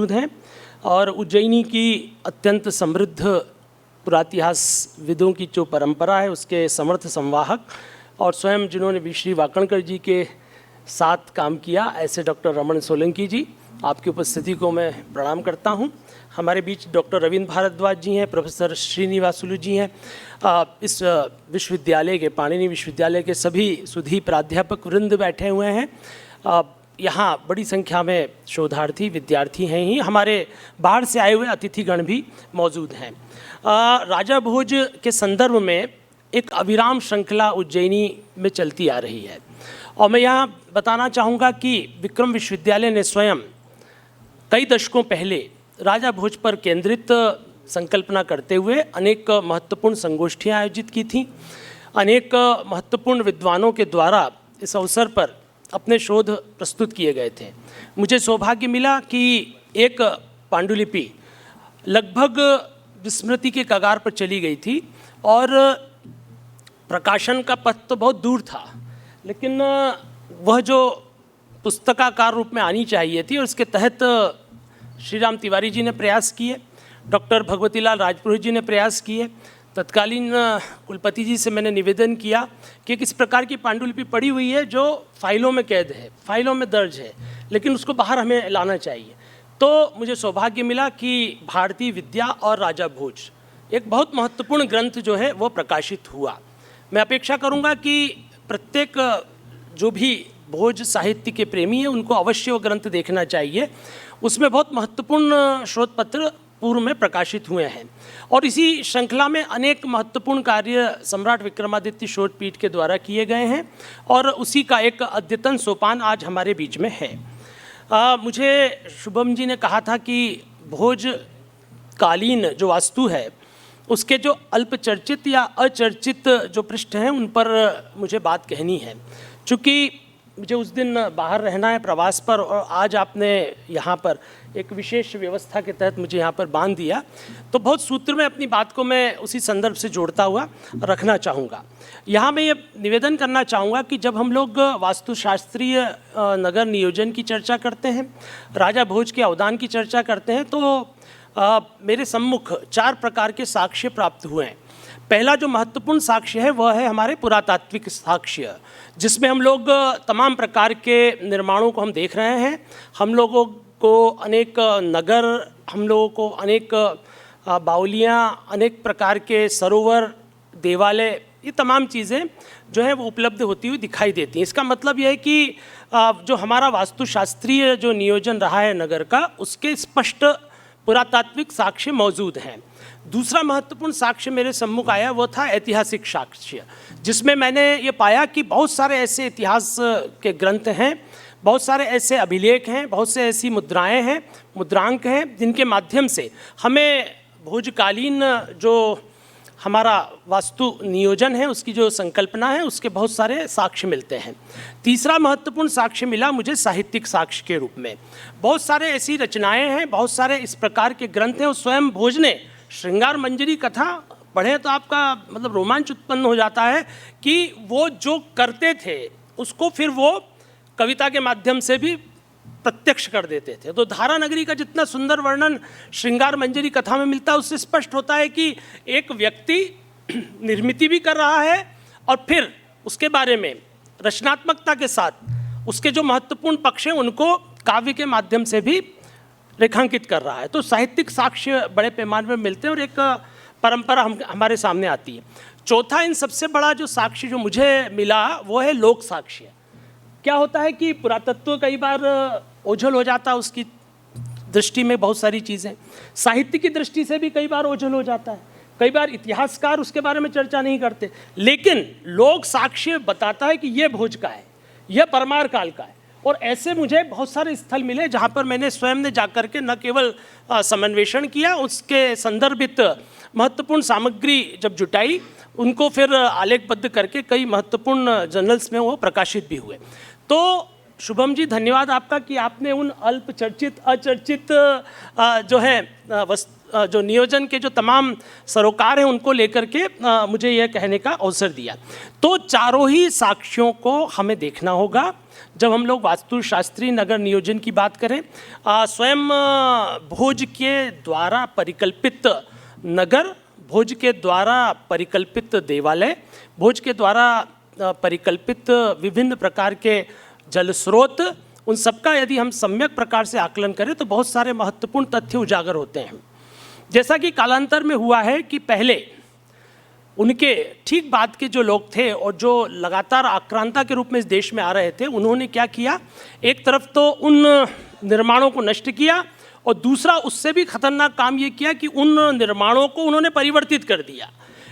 हैं और उज्जैनी की अत्यंत समृद्ध पुरातिहासविदों की जो परंपरा है उसके समर्थ संवाहक और स्वयं जिन्होंने भी श्री वाकणकर जी के साथ काम किया, ऐसे डॉक्टर रमन सोलंकी जी, आपकी उपस्थिति को मैं प्रणाम करता हूं। हमारे बीच डॉक्टर रविंद्र भारद्वाज जी हैं, प्रोफेसर श्रीनिवासुलु जी हैं। इस विश्वविद्यालय के, पाणिनि विश्वविद्यालय के सभी सुधी प्राध्यापक वृंद बैठे हुए हैं। यहाँ बड़ी संख्या में शोधार्थी विद्यार्थी हैं ही, हमारे बाहर से आए हुए अतिथिगण भी मौजूद हैं। राजा भोज के संदर्भ में एक अविराम श्रृंखला उज्जैनी में चलती आ रही है और मैं यहाँ बताना चाहूँगा कि विक्रम विश्वविद्यालय ने स्वयं कई दशकों पहले राजा भोज पर केंद्रित संकल्पना करते हुए अनेक महत्वपूर्ण संगोष्ठियाँ आयोजित की थीं। अनेक महत्वपूर्ण विद्वानों के द्वारा इस अवसर पर अपने शोध प्रस्तुत किए गए थे। मुझे सौभाग्य मिला कि एक पांडुलिपि लगभग विस्मृति के कगार पर चली गई थी और प्रकाशन का पथ तो बहुत दूर था, लेकिन वह जो पुस्तकाकार रूप में आनी चाहिए थी और इसके तहत श्री राम तिवारी जी ने प्रयास किए, डॉक्टर भगवतीलाल राजपुरोहित जी ने प्रयास किए। तत्कालीन कुलपति जी से मैंने निवेदन किया कि किस प्रकार की पांडुलिपि पड़ी हुई है जो फाइलों में कैद है, फाइलों में दर्ज है, लेकिन उसको बाहर हमें लाना चाहिए। तो मुझे सौभाग्य मिला कि भारतीय विद्या और राजा भोज एक बहुत महत्वपूर्ण ग्रंथ जो है वो प्रकाशित हुआ। मैं अपेक्षा करूंगा कि प्रत्येक जो भी भोज साहित्य के प्रेमी हैं उनको अवश्य वो ग्रंथ देखना चाहिए। उसमें बहुत महत्वपूर्ण शोध पत्र पूर्व में प्रकाशित हुए हैं और इसी श्रृंखला में अनेक महत्वपूर्ण कार्य सम्राट विक्रमादित्य शोधपीठ के द्वारा किए गए हैं और उसी का एक अद्यतन सोपान आज हमारे बीच में है। मुझे शुभम जी ने कहा था कि भोज कालीन जो वास्तु है उसके जो अल्पचर्चित या अचर्चित जो पृष्ठ हैं उन पर मुझे बात कहनी है। चूँकि मुझे उस दिन बाहर रहना है प्रवास पर और आज आपने यहाँ पर एक विशेष व्यवस्था के तहत मुझे यहाँ पर बांध दिया, तो बहुत सूत्र में अपनी बात को मैं उसी संदर्भ से जोड़ता हुआ रखना चाहूँगा। यहाँ मैं ये निवेदन करना चाहूँगा कि जब हम लोग वास्तुशास्त्रीय नगर नियोजन की चर्चा करते हैं, राजा भोज के अवदान की चर्चा करते हैं, तो मेरे सम्मुख 4 प्रकार के साक्ष्य प्राप्त हुए हैं। पहला जो महत्वपूर्ण साक्ष्य है वह है हमारे पुरातात्विक साक्ष्य, जिसमें हम लोग तमाम प्रकार के निर्माणों को हम देख रहे हैं। हम लोगों को अनेक नगर, हम लोगों को अनेक बावलियाँ, अनेक प्रकार के सरोवर, देवालय, ये तमाम चीज़ें जो है वो उपलब्ध होती हुई दिखाई देती हैं। इसका मतलब यह है कि जो हमारा वास्तुशास्त्रीय जो नियोजन रहा है नगर का, उसके स्पष्ट पुरातात्विक साक्ष्य मौजूद हैं। दूसरा महत्वपूर्ण साक्ष्य मेरे सम्मुख आया वो था ऐतिहासिक साक्ष्य, जिसमें मैंने ये पाया कि बहुत सारे ऐसे इतिहास के ग्रंथ हैं, बहुत सारे ऐसे अभिलेख हैं, बहुत से ऐसी मुद्राएं हैं, मुद्रांक हैं, जिनके माध्यम से हमें भोजकालीन जो हमारा वास्तु नियोजन है उसकी जो संकल्पना है उसके बहुत सारे साक्ष्य मिलते हैं। तीसरा महत्वपूर्ण साक्ष्य मिला मुझे साहित्यिक साक्ष्य के रूप में। बहुत सारे ऐसी रचनाएं हैं, बहुत सारे इस प्रकार के ग्रंथ हैं। और स्वयं भोज ने श्रृंगार मंजरी कथा पढ़े तो आपका मतलब रोमांच उत्पन्न हो जाता है कि वो जो करते थे उसको फिर वो कविता के माध्यम से भी प्रत्यक्ष कर देते थे। तो धारा नगरी का जितना सुंदर वर्णन श्रृंगार मंजरी कथा में मिलता है, उससे स्पष्ट होता है कि एक व्यक्ति निर्मित भी कर रहा है और फिर उसके बारे में रचनात्मकता के साथ उसके जो महत्वपूर्ण पक्ष हैं उनको काव्य के माध्यम से भी रेखांकित कर रहा है। तो साहित्यिक साक्ष्य बड़े पैमाने पर मिलते हैं और एक परंपरा हमारे सामने आती है। चौथा, इन सबसे बड़ा जो साक्ष्य जो मुझे मिला वो है लोक साक्ष्य। क्या होता है कि पुरातत्व कई बार ओझल हो जाता है, उसकी दृष्टि में बहुत सारी चीज़ें, साहित्य की दृष्टि से भी कई बार ओझल हो जाता है, कई बार इतिहासकार उसके बारे में चर्चा नहीं करते, लेकिन लोक साक्ष्य बताता है कि ये भोज का है, यह परमार काल का है। और ऐसे मुझे बहुत सारे स्थल मिले जहाँ पर मैंने स्वयं ने जाकर के न केवल समन्वेषण किया, उसके संदर्भित महत्वपूर्ण सामग्री जब जुटाई, उनको फिर आलेखबद्ध करके कई महत्वपूर्ण जर्नल्स में वो प्रकाशित भी हुए। तो शुभम जी, धन्यवाद आपका कि आपने उन अल्प चर्चित अचर्चित जो है जो नियोजन के जो तमाम सरोकार हैं उनको लेकर के मुझे यह कहने का अवसर दिया। तो चारों ही साक्ष्यों को हमें देखना होगा जब हम लोग वास्तुशास्त्री नगर नियोजन की बात करें। स्वयं भोज के द्वारा परिकल्पित नगर, भोज के द्वारा परिकल्पित देवालय, भोज के द्वारा परिकल्पित विभिन्न प्रकार के जल स्रोत, उन सबका यदि हम सम्यक प्रकार से आकलन करें तो बहुत सारे महत्वपूर्ण तथ्य उजागर होते हैं। जैसा कि कालांतर में हुआ है कि पहले उनके ठीक बाद के जो लोग थे और जो लगातार आक्रांता के रूप में इस देश में आ रहे थे, उन्होंने क्या किया, एक तरफ तो उन निर्माणों को नष्ट किया और दूसरा उससे भी खतरनाक काम ये किया कि उन निर्माणों को उन्होंने परिवर्तित कर दिया।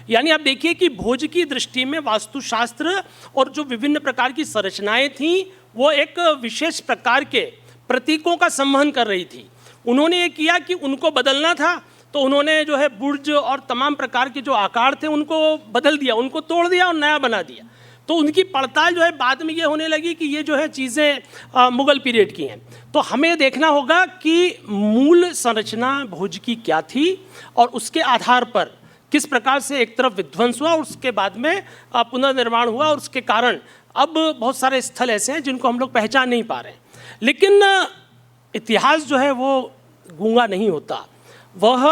यानी आप देखिए कि भोज की दृष्टि में वास्तुशास्त्र और जो विभिन्न प्रकार की संरचनाएं थीं वो एक विशेष प्रकार के प्रतीकों का संवहन कर रही थी। उन्होंने ये किया कि उनको बदलना था तो उन्होंने जो है बुर्ज और तमाम प्रकार के जो आकार थे उनको बदल दिया, उनको तोड़ दिया और नया बना दिया। तो उनकी पड़ताल जो है बाद में ये होने लगी कि ये जो है चीज़ें मुगल पीरियड की हैं। तो हमें देखना होगा कि मूल संरचना भोज की क्या थी और उसके आधार पर किस प्रकार से एक तरफ विध्वंस हुआ और उसके बाद में पुनर्निर्माण हुआ और उसके कारण अब बहुत सारे स्थल ऐसे हैं जिनको हम लोग पहचान नहीं पा रहे हैं। लेकिन इतिहास जो है वो गूंगा नहीं होता, वह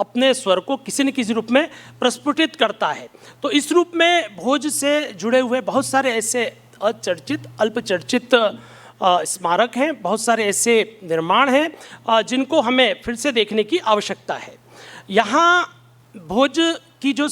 अपने स्वर को किसी न किसी रूप में प्रस्फुटित करता है। तो इस रूप में भोज से जुड़े हुए बहुत सारे ऐसे अचर्चित अल्पचर्चित स्मारक हैं, बहुत सारे ऐसे निर्माण हैं जिनको हमें फिर से देखने की आवश्यकता है। यहाँ भोज की जो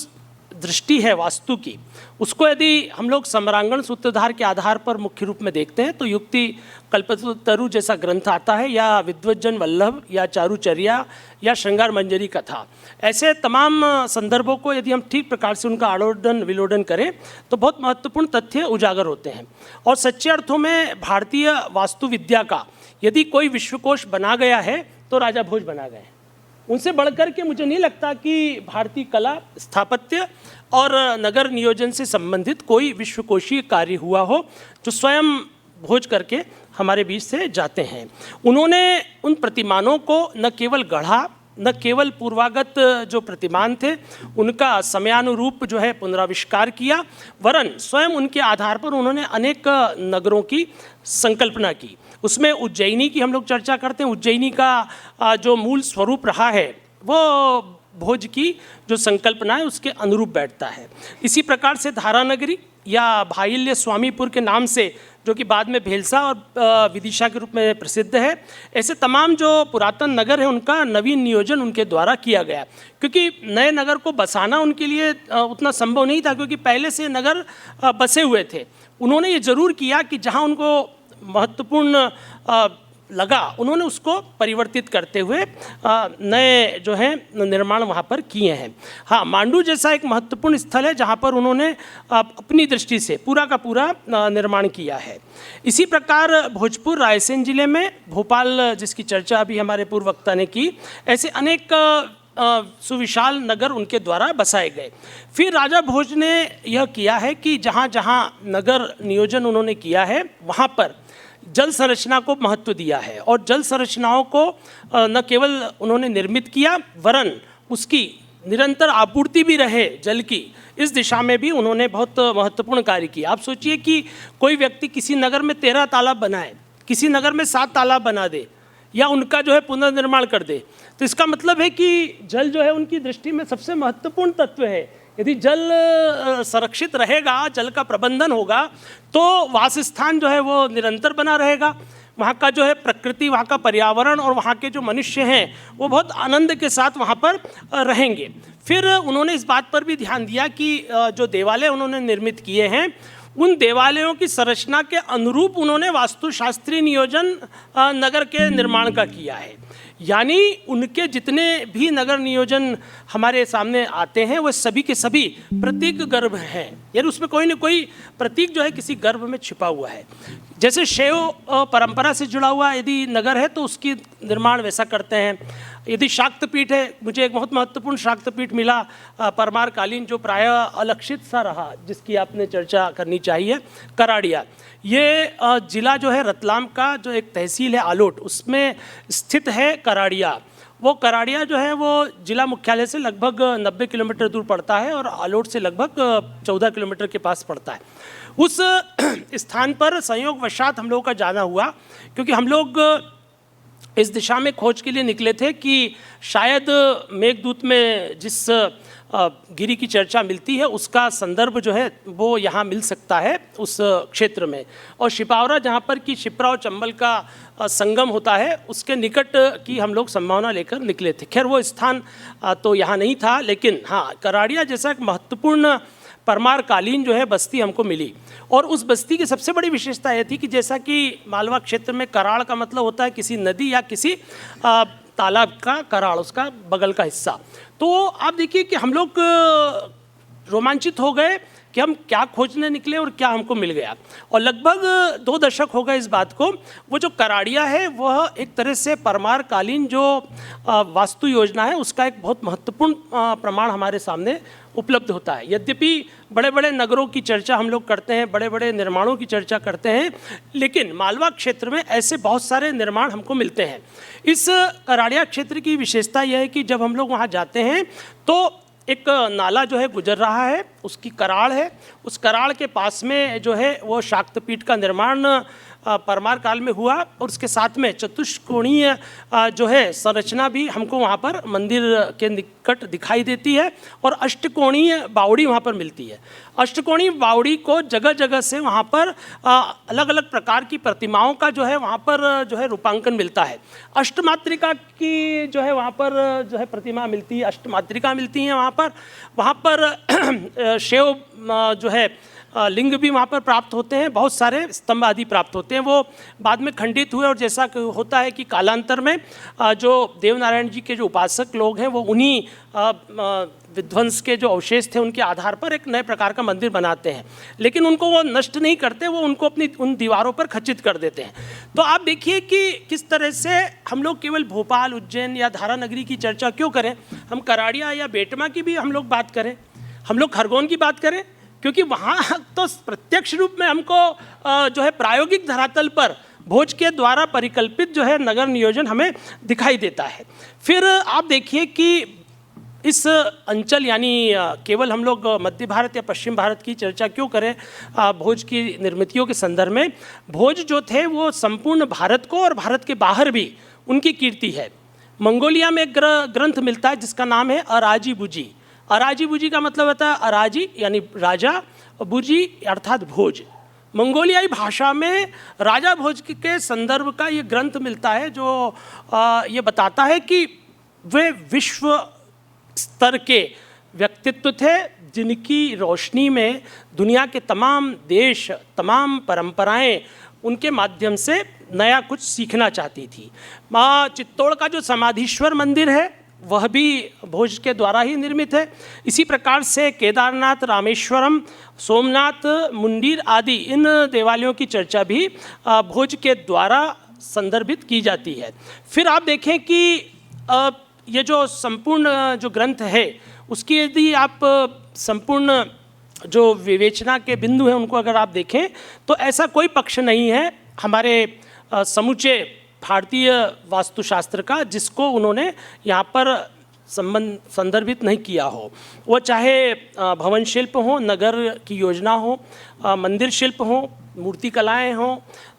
दृष्टि है वास्तु की, उसको यदि हम लोग सम्रांगण सूत्रधार के आधार पर मुख्य रूप में देखते हैं तो युक्ति कल्पतरु जैसा ग्रंथ आता है, या विद्वज्जन वल्लभ, या चारुचर्या, या श्रृंगार मंजरी कथा, ऐसे तमाम संदर्भों को यदि हम ठीक प्रकार से उनका आलोडन विलोडन करें तो बहुत महत्वपूर्ण तथ्य उजागर होते हैं। और सच्चे अर्थों में भारतीय वास्तुविद्या का यदि कोई विश्वकोश बना गया है तो राजा भोज बना गए हैं। उनसे बढ़कर के मुझे नहीं लगता कि भारतीय कला, स्थापत्य और नगर नियोजन से संबंधित कोई विश्वकोशीय कार्य हुआ हो जो स्वयं भोज करके हमारे बीच से जाते हैं। उन्होंने उन प्रतिमानों को न केवल गढ़ा, न केवल पूर्वागत जो प्रतिमान थे उनका समयानुरूप जो है पुनराविष्कार किया, वरन स्वयं उनके आधार पर उन्होंने अनेक नगरों की संकल्पना की। उसमें उज्जैनी की हम लोग चर्चा करते हैं। उज्जैनी का जो मूल स्वरूप रहा है वो भोज की जो संकल्पना है उसके अनुरूप बैठता है। इसी प्रकार से धारानगरी या भाइल्य स्वामीपुर के नाम से, जो कि बाद में भेलसा और विदिशा के रूप में प्रसिद्ध है, ऐसे तमाम जो पुरातन नगर हैं उनका नवीन नियोजन उनके द्वारा किया गया, क्योंकि नए नगर को बसाना उनके लिए उतना संभव नहीं था, क्योंकि पहले से नगर बसे हुए थे। उन्होंने ये ज़रूर किया कि जहाँ उनको महत्वपूर्ण लगा उन्होंने उसको परिवर्तित करते हुए नए जो है निर्माण वहाँ पर किए हैं। हाँ, मांडू जैसा एक महत्वपूर्ण स्थल है जहाँ पर उन्होंने अपनी दृष्टि से पूरा का पूरा निर्माण किया है। इसी प्रकार भोजपुर रायसेन जिले में, भोपाल जिसकी चर्चा अभी हमारे पूर्व वक्ता ने की, ऐसे अनेक सुविशाल नगर उनके द्वारा बसाए गए। फिर राजा भोज ने यह किया है कि जहाँ जहाँ नगर नियोजन उन्होंने किया है वहाँ पर जल संरचना को महत्व दिया है, और जल संरचनाओं को न केवल उन्होंने निर्मित किया वरन उसकी निरंतर आपूर्ति भी रहे जल की, इस दिशा में भी उन्होंने बहुत महत्वपूर्ण कार्य किया। आप सोचिए कि कोई व्यक्ति किसी नगर में 13 तालाब बनाए, किसी नगर में 7 तालाब बना दे या उनका जो है पुनर्निर्माण कर दे, तो इसका मतलब है कि जल जो है उनकी दृष्टि में सबसे महत्वपूर्ण तत्व है। यदि जल संरक्षित रहेगा, जल का प्रबंधन होगा, तो वासस्थान जो है वो निरंतर बना रहेगा। वहाँ का जो है प्रकृति, वहाँ का पर्यावरण और वहाँ के जो मनुष्य हैं वो बहुत आनंद के साथ वहाँ पर रहेंगे। फिर उन्होंने इस बात पर भी ध्यान दिया कि जो देवालय उन्होंने निर्मित किए हैं उन देवालयों की संरचना के अनुरूप उन्होंने वास्तुशास्त्रीय नियोजन नगर के निर्माण का किया है। यानी उनके जितने भी नगर नियोजन हमारे सामने आते हैं वो सभी के सभी प्रतीक गर्भ हैं, यानी उसमें कोई न कोई प्रतीक जो है किसी गर्भ में छिपा हुआ है। जैसे शैव परंपरा से जुड़ा हुआ यदि नगर है तो उसकी निर्माण वैसा करते हैं। यदि शाक्तपीठ है, मुझे एक बहुत महत्वपूर्ण शाक्तपीठ मिला परमार कालीन जो प्रायः अलक्षित सा रहा, जिसकी आपने चर्चा करनी चाहिए, कराड़िया। ये जिला जो है रतलाम का जो एक तहसील है आलोट, उसमें स्थित है कराड़िया। वो कराड़िया जो है वो जिला मुख्यालय से लगभग 90 किलोमीटर दूर पड़ता है और आलोट से लगभग 14 किलोमीटर के पास पड़ता है। उस स्थान पर संयोगवशात हम लोगों का जाना हुआ, क्योंकि हम लोग इस दिशा में खोज के लिए निकले थे कि शायद मेघदूत में जिस गिरी की चर्चा मिलती है उसका संदर्भ जो है वो यहाँ मिल सकता है उस क्षेत्र में। और शिपावरा जहाँ पर कि शिप्रा और चंबल का संगम होता है उसके निकट की हम लोग संभावना लेकर निकले थे। खैर वो स्थान तो यहाँ नहीं था, लेकिन हाँ कराड़िया जैसा एक महत्वपूर्ण परमार कालीन जो है बस्ती हमको मिली। और उस बस्ती की सबसे बड़ी विशेषता यह थी कि जैसा कि मालवा क्षेत्र में कराड़ का मतलब होता है किसी नदी या किसी तालाब का कराड़, उसका बगल का हिस्सा। तो आप देखिए कि हम लोग रोमांचित हो गए कि हम क्या खोजने निकले और क्या हमको मिल गया। और लगभग 2 दशक हो गए इस बात को। वो जो कराड़िया है वह एक तरह से परमार कालीन जो वास्तु योजना है उसका एक बहुत महत्वपूर्ण प्रमाण हमारे सामने उपलब्ध होता है। यद्यपि बड़े बड़े नगरों की चर्चा हम लोग करते हैं, बड़े बड़े निर्माणों की चर्चा करते हैं, लेकिन मालवा क्षेत्र में ऐसे बहुत सारे निर्माण हमको मिलते हैं। इस कराड़िया क्षेत्र की विशेषता यह है कि जब हम लोग वहाँ जाते हैं तो एक नाला जो है गुजर रहा है, उसकी कराड़ है, उस कराड़ के पास में जो है वो शाक्तपीठ का निर्माण परमार काल में हुआ और उसके साथ में चतुष्कोणीय जो है संरचना भी हमको वहाँ पर मंदिर के निकट दिखाई देती है और अष्टकोणीय बावड़ी वहाँ पर मिलती है। अष्टकोणीय बावड़ी को जगह जगह से वहाँ पर अलग अलग प्रकार की प्रतिमाओं का जो है वहाँ पर जो है रूपांकन मिलता है। अष्टमातृका की जो है वहाँ पर जो है प्रतिमा मिलती है, अष्टमातृका मिलती हैं वहाँ पर शिव जो है लिंग भी वहाँ पर प्राप्त होते हैं, बहुत सारे स्तंभ आदि प्राप्त होते हैं। वो बाद में खंडित हुए और जैसा होता है कि कालांतर में जो देवनारायण जी के जो उपासक लोग हैं वो उन्हीं विध्वंस के जो अवशेष थे उनके आधार पर एक नए प्रकार का मंदिर बनाते हैं, लेकिन उनको वो नष्ट नहीं करते, वो उनको अपनी उन दीवारों पर खचित कर देते हैं। तो आप देखिए कि किस तरह से हम लोग केवल भोपाल, उज्जैन या धारा नगरी की चर्चा क्यों करें, हम कराड़िया या बेटमा की भी हम लोग बात करें, हम लोग खरगोन की बात करें, क्योंकि वहाँ तो प्रत्यक्ष रूप में हमको जो है प्रायोगिक धरातल पर भोज के द्वारा परिकल्पित जो है नगर नियोजन हमें दिखाई देता है। फिर आप देखिए कि इस अंचल यानी केवल हम लोग मध्य भारत या पश्चिम भारत की चर्चा क्यों करें भोज की निर्मितियों के संदर्भ में, भोज जो थे वो संपूर्ण भारत को और भारत के बाहर भी उनकी कीर्ति है। मंगोलिया में एक ग्रंथ मिलता है जिसका नाम है अराजी बुजी। अराजी बुजी का मतलब होता है अराजी यानी राजा, बुजी अर्थात भोज। मंगोलियाई भाषा में राजा भोज के संदर्भ का ये ग्रंथ मिलता है जो ये बताता है कि वे विश्व स्तर के व्यक्तित्व थे जिनकी रोशनी में दुनिया के तमाम देश, तमाम परंपराएं उनके माध्यम से नया कुछ सीखना चाहती थी। चित्तौड़ का जो समाधीश्वर मंदिर है वह भी भोज के द्वारा ही निर्मित है। इसी प्रकार से केदारनाथ, रामेश्वरम, सोमनाथ, मुंडीर आदि इन देवालयों की चर्चा भी भोज के द्वारा संदर्भित की जाती है। फिर आप देखें कि ये जो संपूर्ण जो ग्रंथ है उसकी यदि आप संपूर्ण जो विवेचना के बिंदु हैं उनको अगर आप देखें तो ऐसा कोई पक्ष नहीं है हमारे समूचे भारतीय वास्तुशास्त्र का जिसको उन्होंने यहाँ पर संदर्भित नहीं किया हो। वो चाहे भवन शिल्प हो, नगर की योजना हो, मंदिर शिल्प हो, मूर्ति कलाएँ हों,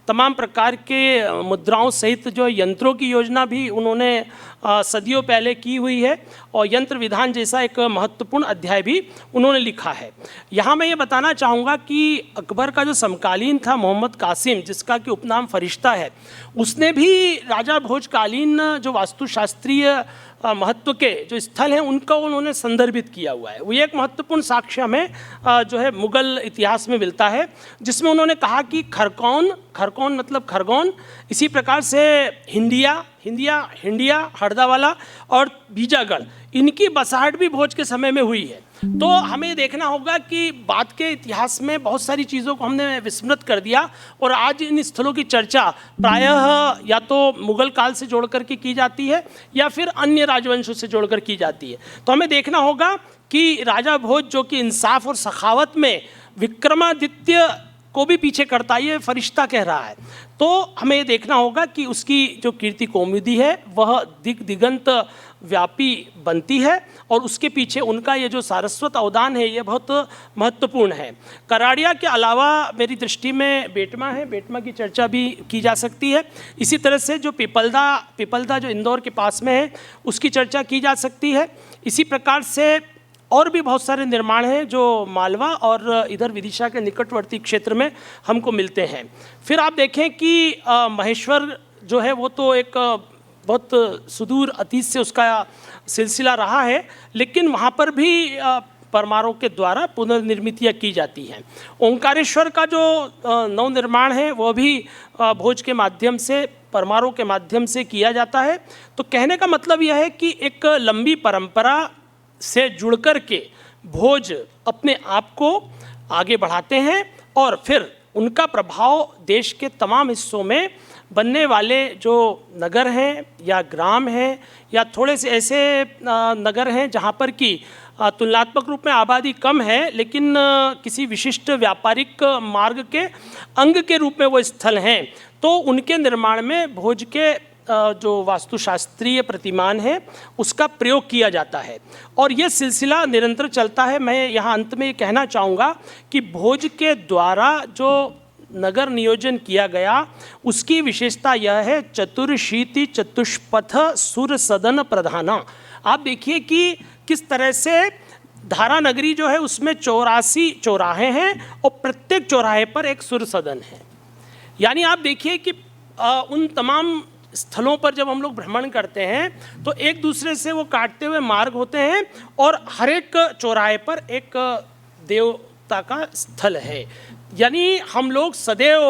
तमाम प्रकार के मुद्राओं सहित जो यंत्रों की योजना भी उन्होंने सदियों पहले की हुई है और यंत्र विधान जैसा एक महत्वपूर्ण अध्याय भी उन्होंने लिखा है। यहाँ मैं ये बताना चाहूँगा कि अकबर का जो समकालीन था मोहम्मद कासिम, जिसका कि उपनाम फरिश्ता है, उसने भी राजा भोजकालीन जो वास्तुशास्त्रीय महत्व के जो स्थल हैं उनका उन्होंने संदर्भित किया हुआ है। वो एक महत्वपूर्ण साक्ष्य हमें जो है मुगल इतिहास में मिलता है जिसमें उन्होंने कहा कि खरगोन मतलब खरगोन, इसी प्रकार से हिंडिया, हिंडिया, हरदावाला और बीजागढ़, इनकी बसाहट भी भोज के समय में हुई है। तो हमें देखना होगा कि बाद के इतिहास में बहुत सारी चीज़ों को हमने विस्मृत कर दिया और आज इन स्थलों की चर्चा प्रायः या तो मुगल काल से जोड़ करके की जाती है या फिर अन्य राजवंशों से जोड़कर की जाती है। तो हमें देखना होगा कि राजा भोज जो कि इंसाफ और सखावत में विक्रमादित्य को भी पीछे करता है, ये फरिश्ता कह रहा है। तो हमें ये देखना होगा कि उसकी जो कीर्ति कौमुदी है वह दिगंत व्यापी बनती है और उसके पीछे उनका ये जो सारस्वत अवदान है ये बहुत महत्वपूर्ण है। कराड़िया के अलावा मेरी दृष्टि में बेटमा है, बेटमा की चर्चा भी की जा सकती है। इसी तरह से जो पिपलदा जो इंदौर के पास में है उसकी चर्चा की जा सकती है। इसी प्रकार से और भी बहुत सारे निर्माण हैं जो मालवा और इधर विदिशा के निकटवर्ती क्षेत्र में हमको मिलते हैं। फिर आप देखें कि महेश्वर जो है वो तो एक बहुत सुदूर अतीत से उसका सिलसिला रहा है, लेकिन वहाँ पर भी परमारों के द्वारा पुनर्निर्मितियाँ की जाती हैं। ओंकारेश्वर का जो नवनिर्माण है वह भी भोज के माध्यम से, परमारों के माध्यम से किया जाता है। तो कहने का मतलब यह है कि एक लंबी परंपरा से जुड़कर के भोज अपने आप को आगे बढ़ाते हैं और फिर उनका प्रभाव देश के तमाम हिस्सों में बनने वाले जो नगर हैं या ग्राम हैं या थोड़े से ऐसे नगर हैं जहाँ पर कि तुलनात्मक रूप में आबादी कम है लेकिन किसी विशिष्ट व्यापारिक मार्ग के अंग के रूप में वो स्थल हैं, तो उनके निर्माण में भोज के जो वास्तुशास्त्रीय प्रतिमान है उसका प्रयोग किया जाता है और ये सिलसिला निरंतर चलता है। मैं यहाँ अंत में ये कहना चाहूँगा कि भोज के द्वारा जो नगर नियोजन किया गया उसकी विशेषता यह है चतुर्शीति चतुष्पथ सुर सदन प्रधाना। आप देखिए कि किस तरह से धारा नगरी जो है उसमें 84 चौराहे हैं और प्रत्येक चौराहे पर एक सुर सदन है। यानी आप देखिए कि उन तमाम स्थलों पर जब हम लोग भ्रमण करते हैं तो एक दूसरे से वो काटते हुए मार्ग होते हैं और हर एक चौराहे पर एक देवता का स्थल है। यानी हम लोग सदैव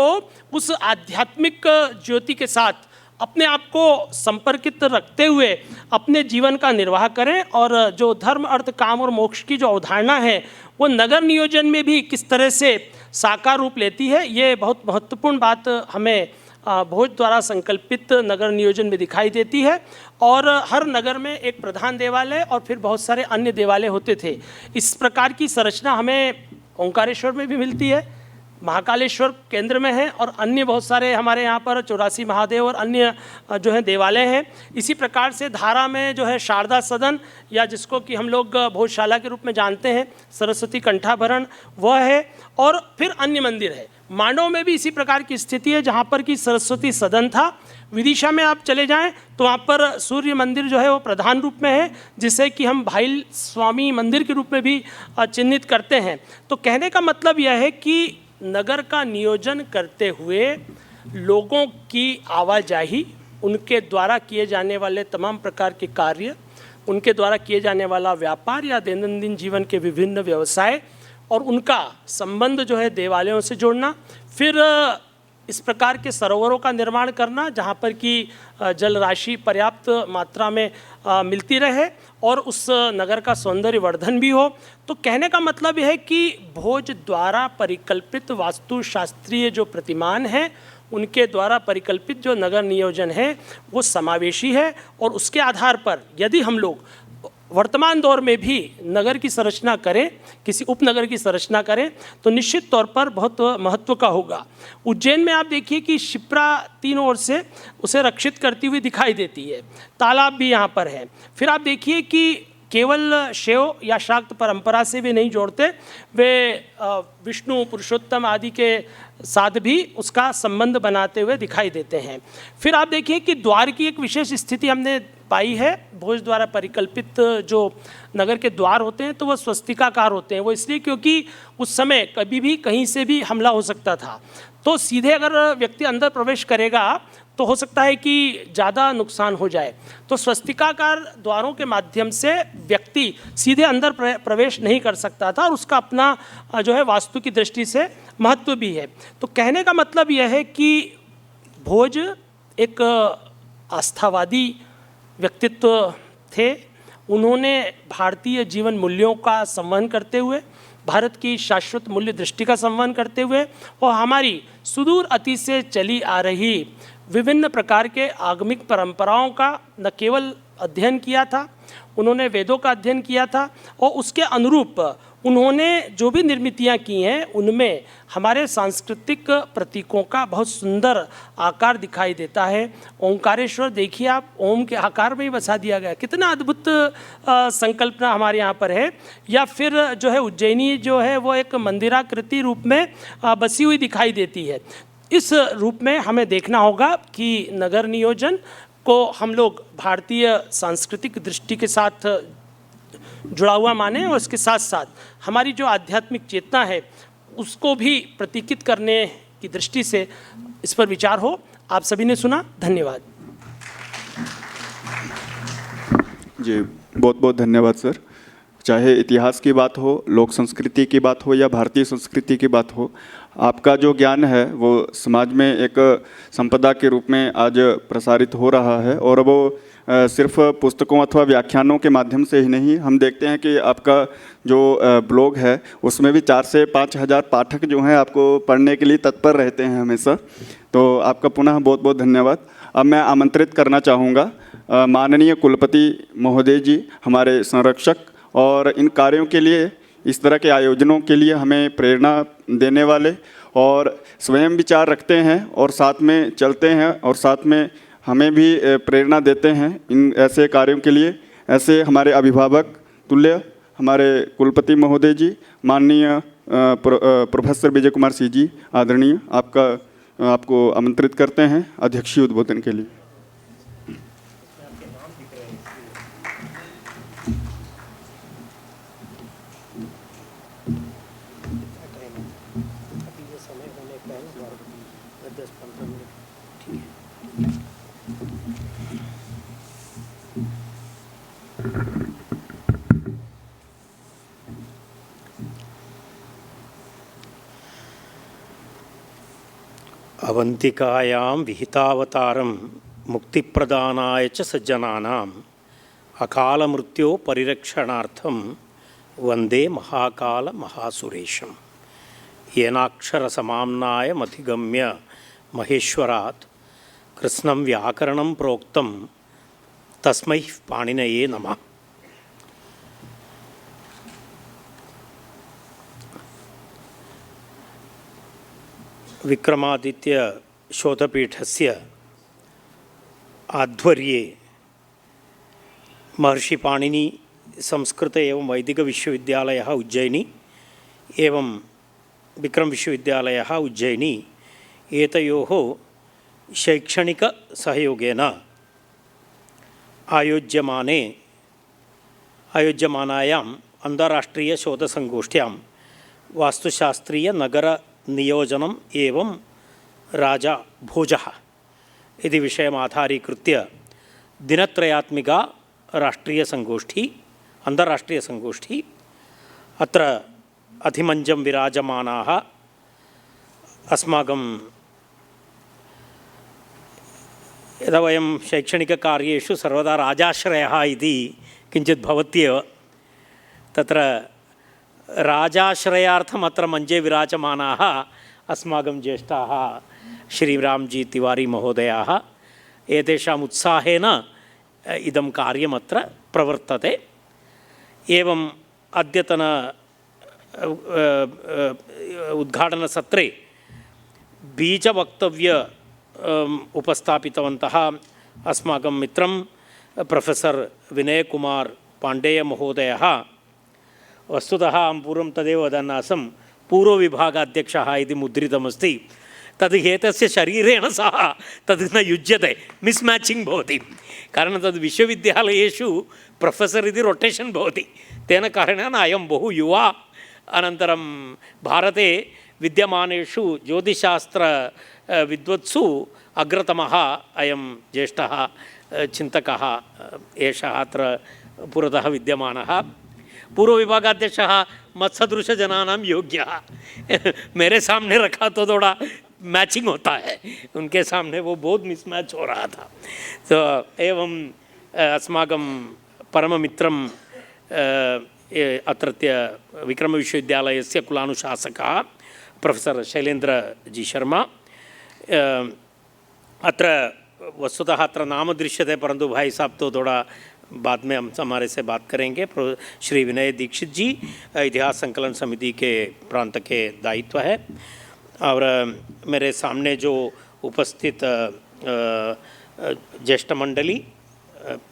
उस आध्यात्मिक ज्योति के साथ अपने आप को संपर्कित रखते हुए अपने जीवन का निर्वाह करें और जो धर्म अर्थ काम और मोक्ष की जो अवधारणा है वो नगर नियोजन में भी किस तरह से साकार रूप लेती है, ये बहुत महत्वपूर्ण बात हमें भोज द्वारा संकल्पित नगर नियोजन में दिखाई देती है। और हर नगर में एक प्रधान देवालय और फिर बहुत सारे अन्य देवालय होते थे। इस प्रकार की संरचना हमें ओंकारेश्वर में भी मिलती है, महाकालेश्वर केंद्र में है और अन्य बहुत सारे हमारे यहाँ पर 84 महादेव और अन्य जो है देवालय हैं। इसी प्रकार से धारा में जो है शारदा सदन या जिसको कि हम लोग भोजशाला के रूप में जानते हैं सरस्वती कंठाभरण वह है और फिर अन्य मंदिर है। मांडव में भी इसी प्रकार की स्थिति है जहाँ पर कि सरस्वती सदन था। विदिशा में आप चले जाएं तो वहाँ पर सूर्य मंदिर जो है वो प्रधान रूप में है जिसे कि हम भाईल स्वामी मंदिर के रूप में भी चिन्हित करते हैं। तो कहने का मतलब यह है कि नगर का नियोजन करते हुए लोगों की आवाजाही, उनके द्वारा किए जाने वाले तमाम प्रकार के कार्य, उनके द्वारा किए जाने वाला व्यापार या दैनंदिन जीवन के विभिन्न व्यवसाय और उनका संबंध जो है देवालयों से जोड़ना, फिर इस प्रकार के सरोवरों का निर्माण करना जहाँ पर कि जल राशि पर्याप्त मात्रा में मिलती रहे और उस नगर का सौंदर्य वर्धन भी हो। तो कहने का मतलब यह है कि भोज द्वारा परिकल्पित वास्तुशास्त्रीय जो प्रतिमान हैं उनके द्वारा परिकल्पित जो नगर नियोजन है वो समावेशी है और उसके आधार पर यदि हम लोग वर्तमान दौर में भी नगर की संरचना करें, किसी उपनगर की संरचना करें तो निश्चित तौर पर बहुत महत्व का होगा। उज्जैन में आप देखिए कि शिप्रा तीनों ओर से उसे रक्षित करती हुई दिखाई देती है, तालाब भी यहाँ पर है। फिर आप देखिए कि केवल शैव या शाक्त परंपरा से भी नहीं जोड़ते, वे विष्णु पुरुषोत्तम आदि के साथ भी उसका संबंध बनाते हुए दिखाई देते हैं। फिर आप देखिए कि द्वार की एक विशेष स्थिति हमने पाई है। भोज द्वारा परिकल्पित जो नगर के द्वार होते हैं तो वह स्वस्तिकाकार होते हैं। वो इसलिए क्योंकि उस समय कभी भी कहीं से भी हमला हो सकता था, तो सीधे अगर व्यक्ति अंदर प्रवेश करेगा तो हो सकता है कि ज़्यादा नुकसान हो जाए। तो स्वस्तिकाकार द्वारों के माध्यम से व्यक्ति सीधे अंदर प्रवेश नहीं कर सकता था और उसका अपना जो है वास्तु की दृष्टि से महत्व भी है। तो कहने का मतलब यह है कि भोज एक आस्थावादी व्यक्तित्व थे। उन्होंने भारतीय जीवन मूल्यों का संवहन करते हुए, भारत की शाश्वत मूल्य दृष्टि का संवहन करते हुए और हमारी सुदूर अतीत से चली आ रही विभिन्न प्रकार के आगमिक परंपराओं का न केवल अध्ययन किया था, उन्होंने वेदों का अध्ययन किया था और उसके अनुरूप उन्होंने जो भी निर्मितियाँ की हैं उनमें हमारे सांस्कृतिक प्रतीकों का बहुत सुंदर आकार दिखाई देता है। ओंकारेश्वर देखिए आप, ओम के आकार में ही बसा दिया गया, कितना अद्भुत संकल्पना हमारे यहाँ पर है। या फिर जो है उज्जैनी जो है वो एक मंदिराकृति रूप में बसी हुई दिखाई देती है। इस रूप में हमें देखना होगा कि नगर नियोजन को हम लोग भारतीय सांस्कृतिक दृष्टि के साथ जुड़ा हुआ माने और इसके साथ साथ हमारी जो आध्यात्मिक चेतना है उसको भी प्रतीकित करने की दृष्टि से इस पर विचार हो। आप सभी ने सुना, धन्यवाद। जी बहुत बहुत धन्यवाद सर। चाहे इतिहास की बात हो, लोक संस्कृति की बात हो या भारतीय संस्कृति की बात हो, आपका जो ज्ञान है वो समाज में एक संपदा के रूप में आज प्रसारित हो रहा है। और वो सिर्फ पुस्तकों अथवा व्याख्यानों के माध्यम से ही नहीं, हम देखते हैं कि आपका जो ब्लॉग है उसमें भी 4 से 5 हज़ार पाठक जो हैं आपको पढ़ने के लिए तत्पर रहते हैं हमेशा। तो आपका पुनः बहुत बहुत धन्यवाद। अब मैं आमंत्रित करना चाहूँगा माननीय कुलपति महोदय जी, हमारे संरक्षक, और इन कार्यों के लिए, इस तरह के आयोजनों के लिए हमें प्रेरणा देने वाले और स्वयं विचार रखते हैं और साथ में चलते हैं और साथ में हमें भी प्रेरणा देते हैं इन ऐसे कार्यों के लिए। ऐसे हमारे अभिभावक तुल्य हमारे कुलपति महोदय जी, माननीय प्रोफेसर विजय कुमार सिंह जी आदरणीय, आपको आमंत्रित करते हैं अध्यक्षीय उद्बोधन के लिए। अवंतिकायां विहितावतारं मुक्तिप्रदानाय च सज्जनानाम् अकालमृत्यो परिरक्षणार्थं वंदे महाकाल महासुरेशं। येनाक्षरसमाम्नाय मधिगम्य महेश्वरात् कृष्णं व्याकरणं प्रोक्तं तस्मै पाणिनये नमः। विक्रमादित्य शोधपीठस्य आध्वर्ये महर्षि पाणिनि संस्कृत एवं वैदिक विश्वविद्यालयः उज्जयिनी एवं विक्रम विश्वविद्यालयः उज्जयिनी एतयोः शैक्षणिक सहयोगेन आयोज्यमानायाम् अन्ताराष्ट्रीय शोधसंगोष्ठ्यां वास्तुशास्त्रीय नगर नियोजनम् एवं राजा भोजः इति विषयम् आधारीकृत्य दिनत्रयात्मिका राष्ट्रीयसंगोष्ठी, अन्ताराष्ट्रीयसंगोष्ठी अत्र अधिमञ्चं विराजमानाः अस्माकं यदा वयं शैक्षणिककार्येषु सर्वदा राजाश्रयः इति किञ्चित् भवत्येव, तत्र राजाश्रयार्थम् अत्र मञ्चे विराजमानाः अस्माकं ज्येष्ठाः श्रीरामजी तिवारी महोदयाः, एतेषाम् उत्साहेन इदं कार्यमत्र प्रवर्तते। एवम् अद्यतन उद्घाटनसत्रे बीजवक्तव्य उपस्थापितवन्तः अस्माकं मित्रं प्रोफेसर् विनयकुमार पाण्डेय महोदयः। वस्तुतः अहं पूर्वं तदेव वदन् आसं, पूर्वविभागाध्यक्षः इति मुद्रितमस्ति, तद् एतस्य शरीरेण सह तद् न युज्यते, मिस्म्याचिङ्ग् भवति। कारणं तद् विश्वविद्यालयेषु प्रोफेसर् इति रोटेशन् भवति, तेन कारणेन अयं बहु युवा। अनन्तरं भारते विद्यमानेषु ज्योतिशास्त्र विद्वत्सु अग्रतमः अयं ज्येष्ठः चिन्तकः एषः अत्र पुरतः विद्यमानः। पूर्व विभागाध्यक्षः मत्सदृशजनानां योग्यः, मेरे सामने रखा तो थोड़ा मैचिंग होता है, उनके सामने वो बहुत मिसमैच हो रहा था। तो एवं अस्माकं परममित्रं अत्रत्य विक्रमविश्वविद्यालयस्य कुलानुशासकः प्रोफेसर् शैलेन्द्रजी शर्मा। अत्र वस्तुतः अत्र नाम दृश्यते, परंतु भाई साहब तो थोड़ा बाद में हम हमारे से बात करेंगे। श्री विनय दीक्षित जी इतिहास संकलन समिति के प्रांत के दायित्व है। और मेरे सामने जो उपस्थित ज्येष्ठ मंडली,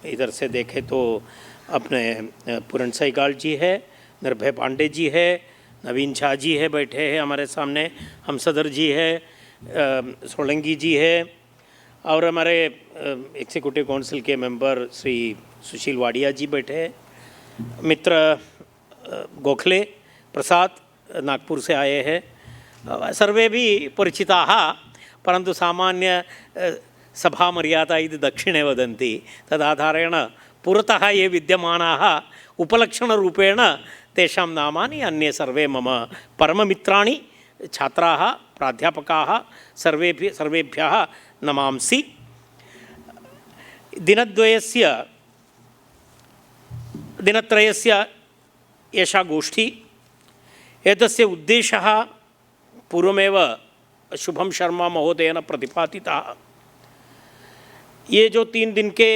इधर से देखें तो अपने पूरण सैगाल जी है, निर्भय पांडे जी है, नवीन झा जी है बैठे हैं हमारे सामने, हमसदर जी है, सोलंकी जी है, और हमारे एग्जीक्यूटिव काउंसिल के मेंबर श्री सुशील वाडिया जी बैठे हैं, मित्र गोखले प्रसाद नागपुर से आए हैं, सर्वे भी परिचिताः, परंतु सामान्य सभा मर्यादा इति दक्षिणे वदन्ति, तदाधारेण पुरतः ये विद्यमानाः उपलक्षणरूपेण तेषां नामानि अन्ये सर्वे मम परममित्राणि छात्राः प्राध्यापकाः सर्वेभ्यः नमांसि। दिनत्रयस्य एषा गोष्ठी, एतस्य उद्देशः पूर्वमेव शुभम शर्मा महोदयेन प्रतिपादितः। ये जो 3 दिन के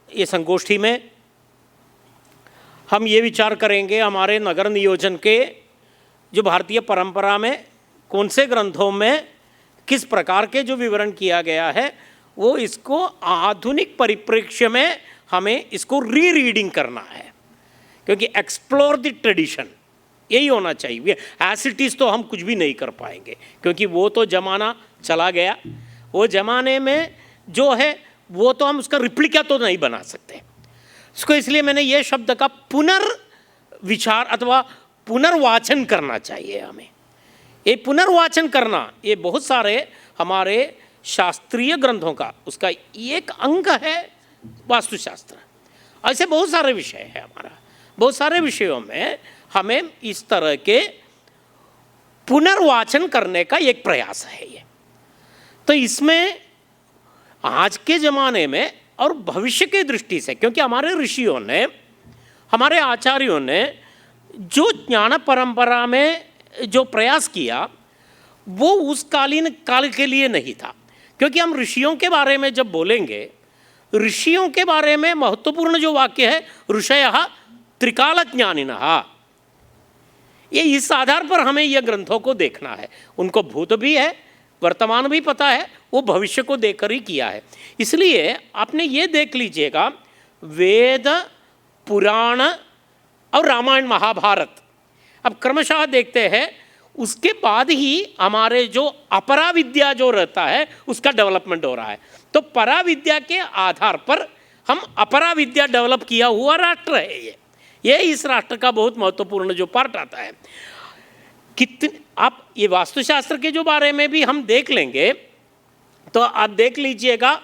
ये संगोष्ठी में हम ये विचार करेंगे हमारे नगर नियोजन के जो भारतीय परंपरा में कौन से ग्रंथों में किस प्रकार के जो विवरण किया गया है, वो इसको आधुनिक परिप्रेक्ष्य में हमें इसको रीरीडिंग करना है, क्योंकि एक्सप्लोर द ट्रेडिशन यही होना चाहिए। एज इट इज़ तो हम कुछ भी नहीं कर पाएंगे, क्योंकि वो तो ज़माना चला गया, वो ज़माने में जो है वो तो हम उसका रिप्लिका तो नहीं बना सकते इसको। इसलिए मैंने ये शब्द का पुनर्विचार अथवा पुनर्वाचन करना चाहिए हमें। ये पुनर्वाचन करना, ये बहुत सारे हमारे शास्त्रीय ग्रंथों का उसका एक अंग है वास्तुशास्त्र। ऐसे बहुत सारे विषय है हमारा, बहुत सारे विषयों में हमें इस तरह के पुनर्वाचन करने का एक प्रयास है ये। तो इसमें आज के ज़माने में और भविष्य की दृष्टि से, क्योंकि हमारे ऋषियों ने, हमारे आचार्यों ने जो ज्ञान परंपरा में जो प्रयास किया वो उस कालीन काल के लिए नहीं था। क्योंकि हम ऋषियों के बारे में जब बोलेंगे, ऋषियों के बारे में महत्वपूर्ण जो वाक्य है ऋषयः त्रिकालज्ञानिनः, ये इस आधार पर हमें यह ग्रंथों को देखना है। उनको भूत भी है, वर्तमान भी पता है, वो भविष्य को देखकर ही किया है। इसलिए आपने ये देख लीजिएगा, वेद, पुराण और रामायण महाभारत अब क्रमशः देखते हैं, उसके बाद ही हमारे जो अपरा विद्या जो रहता है उसका डेवलपमेंट हो रहा है। तो परा विद्या के आधार पर हम अपरा विद्या डेवलप किया हुआ राष्ट्र है ये इस राष्ट्र का बहुत महत्वपूर्ण जो पार्ट आता है। कितने आप ये वास्तुशास्त्र के जो बारे में भी हम देख लेंगे, तो आप देख लीजिएगा,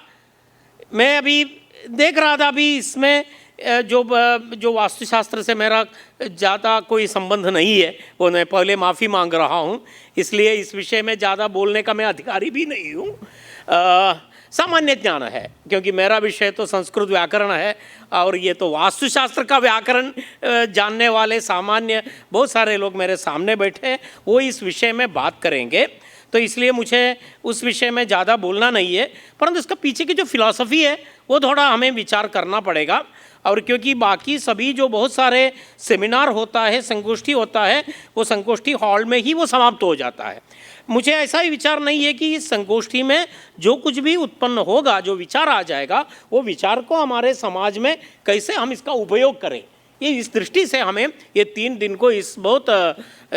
मैं अभी देख रहा था, अभी इसमें जो वास्तुशास्त्र से मेरा ज़्यादा कोई संबंध नहीं है, वो मैं पहले माफ़ी मांग रहा हूँ, इसलिए इस विषय में ज़्यादा बोलने का मैं अधिकारी भी नहीं हूँ। सामान्य ज्ञान है, क्योंकि मेरा विषय तो संस्कृत व्याकरण है, और ये तो वास्तुशास्त्र का व्याकरण जानने वाले सामान्य बहुत सारे लोग मेरे सामने बैठे हैं, वो इस विषय में बात करेंगे। तो इसलिए मुझे उस विषय में ज़्यादा बोलना नहीं है, परंतु इसका पीछे की जो फिलॉसफी है वो थोड़ा हमें विचार करना पड़ेगा। और क्योंकि बाकी सभी जो बहुत सारे सेमिनार होता है, संगोष्ठी होता है, वो संगोष्ठी हॉल में ही वो समाप्त हो जाता है। मुझे ऐसा ही विचार नहीं है कि इस संगोष्ठी में जो कुछ भी उत्पन्न होगा, जो विचार आ जाएगा, वो विचार को हमारे समाज में कैसे हम इसका उपयोग करें, ये इस दृष्टि से हमें ये 3 दिन को इस बहुत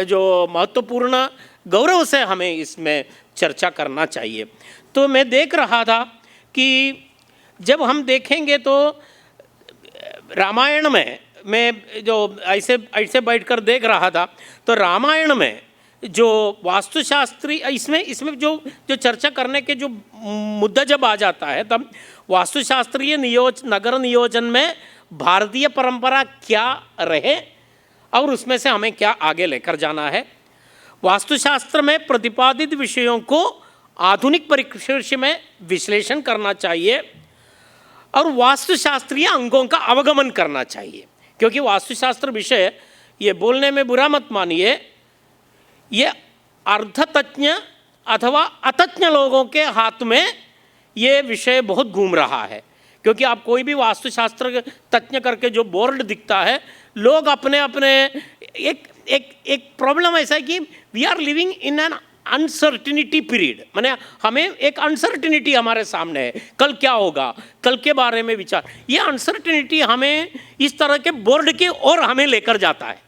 जो महत्वपूर्ण गौरव से हमें इसमें चर्चा करना चाहिए। तो मैं देख रहा था कि जब हम देखेंगे तो रामायण में, मैं जो ऐसे बैठकर देख रहा था, तो रामायण में जो वास्तुशास्त्री इसमें जो चर्चा करने के जो मुद्दा जब आ जाता है, तब वास्तुशास्त्रीय नगर नियोजन में भारतीय परंपरा क्या रहे और उसमें से हमें क्या आगे लेकर जाना है। वास्तुशास्त्र में प्रतिपादित विषयों को आधुनिक परिदृश्य में विश्लेषण करना चाहिए और वास्तुशास्त्रीय अंगों का अवगमन करना चाहिए। क्योंकि वास्तुशास्त्र विषय, ये बोलने में बुरा मत मानिए, ये अर्धतज्ञ अथवा अतज्ञ लोगों के हाथ में ये विषय बहुत घूम रहा है। क्योंकि आप कोई भी वास्तुशास्त्र तज्ञ करके जो बोर्ड दिखता है, लोग अपने अपने एक प्रॉब्लम ऐसा है कि we are living in an uncertainty period, माने हमें एक अनसर्टिनिटी हमारे सामने है, कल क्या होगा, कल के बारे में विचार। ये अनसर्टिनिटी हमें इस तरह के बोर्ड की ओर हमें लेकर जाता है।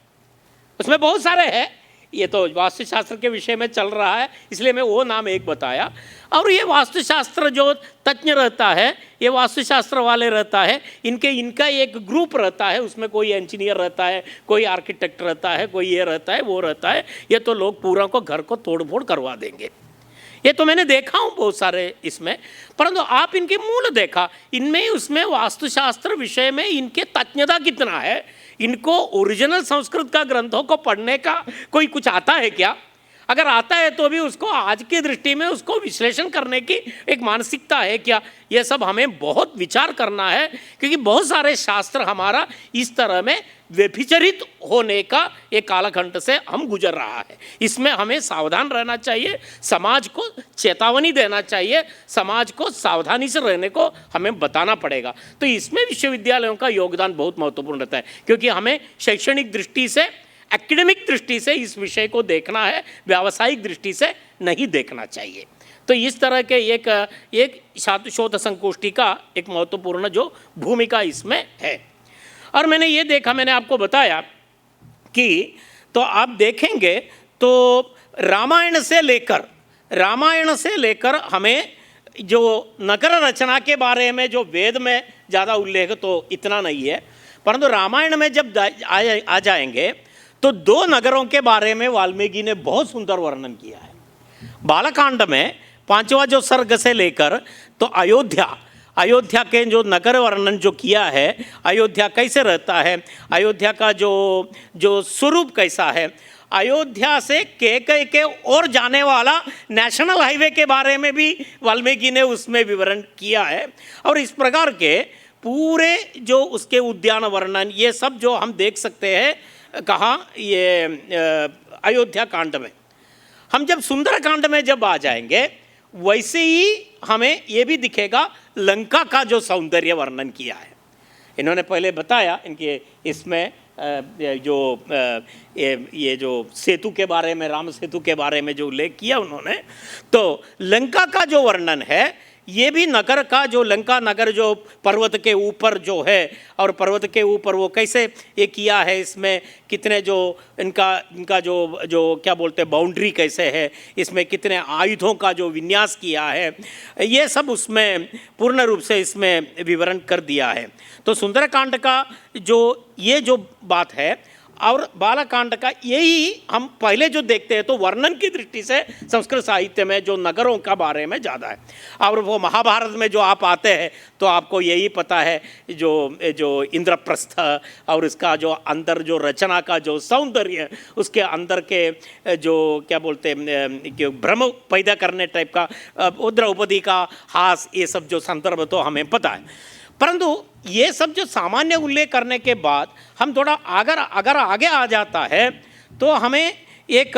उसमें बहुत सारे हैं, ये तो वास्तुशास्त्र के विषय में चल रहा है, इसलिए मैं वो नाम एक बताया। और ये वास्तुशास्त्र जो तज्ञ रहता है, ये वास्तुशास्त्र वाले रहता है, इनका एक ग्रुप रहता है, उसमें कोई इंजीनियर रहता है, कोई आर्किटेक्ट रहता है, कोई ये रहता है, वो रहता है। ये तो लोग पूरा को घर को तोड़ फोड़ करवा देंगे। ये तो मैंने देखा हूँ बहुत सारे इसमें। परंतु आप इनके मूल देखा, इनमें उसमें वास्तुशास्त्र विषय में इनके तज्ञता कितना है, इनको ओरिजिनल संस्कृत का ग्रंथों को पढ़ने का कोई कुछ आता है क्या? अगर आता है तो भी उसको आज की दृष्टि में उसको विश्लेषण करने की एक मानसिकता है क्या? ये सब हमें बहुत विचार करना है, क्योंकि बहुत सारे शास्त्र हमारा इस तरह में व्यभिचरित होने का एक कालखंड से हम गुजर रहा है। इसमें हमें सावधान रहना चाहिए, समाज को चेतावनी देना चाहिए, समाज को सावधानी से रहने को हमें बताना पड़ेगा। तो इसमें विश्वविद्यालयों का योगदान बहुत महत्वपूर्ण रहता है, क्योंकि हमें शैक्षणिक दृष्टि से, एकेडमिक दृष्टि से इस विषय को देखना है, व्यावसायिक दृष्टि से नहीं देखना चाहिए। तो इस तरह के एक शोध संगोष्ठी का एक महत्वपूर्ण जो भूमिका इसमें है। और मैंने ये देखा, मैंने आपको बताया कि तो आप देखेंगे तो रामायण से लेकर हमें जो नगर रचना के बारे में जो वेद में ज़्यादा उल्लेख तो इतना नहीं है, परंतु रामायण में जब आ जाएंगे तो 2 नगरों के बारे में वाल्मीकि ने बहुत सुंदर वर्णन किया है। बालकांड में 5वां जो सर्ग से लेकर तो अयोध्या के जो नगर वर्णन जो किया है, अयोध्या कैसे रहता है, अयोध्या का जो स्वरूप कैसा है, अयोध्या से कैकेयी के और जाने वाला नेशनल हाईवे के बारे में भी वाल्मीकि ने उसमें विवरण किया है। और इस प्रकार के पूरे जो उसके उद्यान वर्णन, ये सब जो हम देख सकते हैं कहाँ, ये अयोध्या कांड में। हम जब सुंदर कांड में जब आ जाएंगे, वैसे ही हमें ये भी दिखेगा लंका का जो सौंदर्य वर्णन किया है। इन्होंने पहले बताया इनके इसमें ये जो सेतु के बारे में, राम सेतु के बारे में जो उल्लेख किया उन्होंने, तो लंका का जो वर्णन है, ये भी नगर का जो लंका नगर जो पर्वत के ऊपर जो है, और पर्वत के ऊपर वो कैसे ये किया है, इसमें कितने जो इनका जो क्या बोलते हैं बाउंड्री कैसे है, इसमें कितने आयुधों का जो विन्यास किया है, ये सब उसमें पूर्ण रूप से इसमें विवरण कर दिया है। तो सुंदरकांड का ये जो बात है और बालकांड का, यही हम पहले जो देखते हैं तो वर्णन की दृष्टि से संस्कृत साहित्य में जो नगरों का बारे में ज़्यादा है। और वो महाभारत में जो आप आते हैं तो आपको यही पता है जो इंद्रप्रस्थ और इसका जो अंदर जो रचना का जो सौंदर्य, उसके अंदर के जो क्या बोलते हैं भ्रम पैदा करने टाइप का द्रौपदी का हास, ये सब जो संदर्भ तो हमें पता है। परंतु ये सब जो सामान्य उल्लेख करने के बाद हम थोड़ा अगर आगे आ जाता है तो हमें एक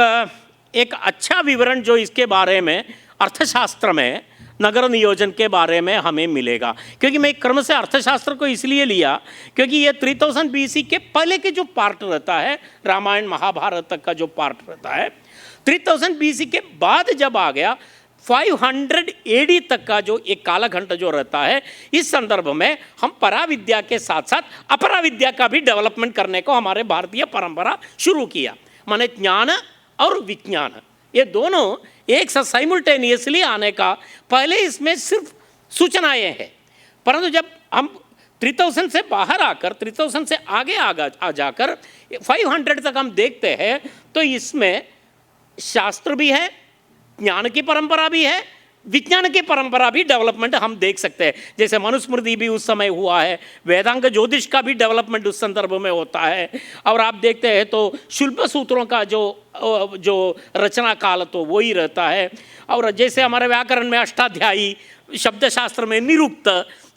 अच्छा विवरण जो इसके बारे में अर्थशास्त्र में नगर नियोजन के बारे में हमें मिलेगा। क्योंकि मैं एक क्रम से अर्थशास्त्र को इसलिए लिया क्योंकि ये 3000 BC के पहले के जो पार्ट रहता है, रामायण महाभारत तक का जो पार्ट रहता है, 3000 BC के बाद जब आ गया 500 AD तक का जो एक कालखंड जो रहता है, इस संदर्भ में हम पराविद्या के साथ साथ अपराविद्या का भी डेवलपमेंट करने को हमारे भारतीय परंपरा शुरू किया। माने ज्ञान और विज्ञान ये दोनों एक साथ साइमल्टेनियसली आने का, पहले इसमें सिर्फ सूचनाएं हैं, परंतु जब हम 3000 से बाहर आकर 3000 से आगे आ जाकर 500 तक हम देखते हैं तो इसमें शास्त्र भी है, ज्ञान की परंपरा भी है, विज्ञान की परंपरा भी डेवलपमेंट हम देख सकते हैं। जैसे मनुस्मृति भी उस समय हुआ है, वेदांग ज्योतिष का भी डेवलपमेंट उस संदर्भ में होता है। और आप देखते हैं तो शुल्ब सूत्रों का जो रचना काल तो वो ही रहता है। और जैसे हमारे व्याकरण में अष्टाध्यायी, शब्दशास्त्र में निरुक्त,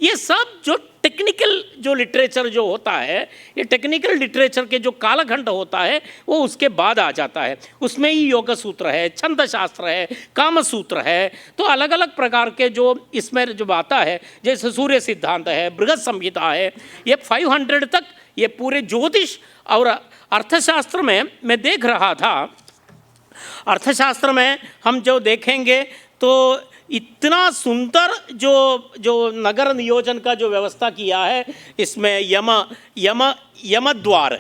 ये सब जो टेक्निकल जो लिटरेचर जो होता है, ये टेक्निकल लिटरेचर के जो कालखंड होता है वो उसके बाद आ जाता है। उसमें ही योग सूत्र है, छंद शास्त्र है, काम सूत्र है। तो अलग अलग प्रकार के जो इसमें जो आता है, जैसे सूर्य सिद्धांत है, बृहद संहिता है, ये 500 तक ये पूरे ज्योतिष और अर्थशास्त्र में मैं देख रहा था। अर्थशास्त्र में हम जो देखेंगे तो इतना सुंदर जो नगर नियोजन का जो व्यवस्था किया है, इसमें यम द्वार,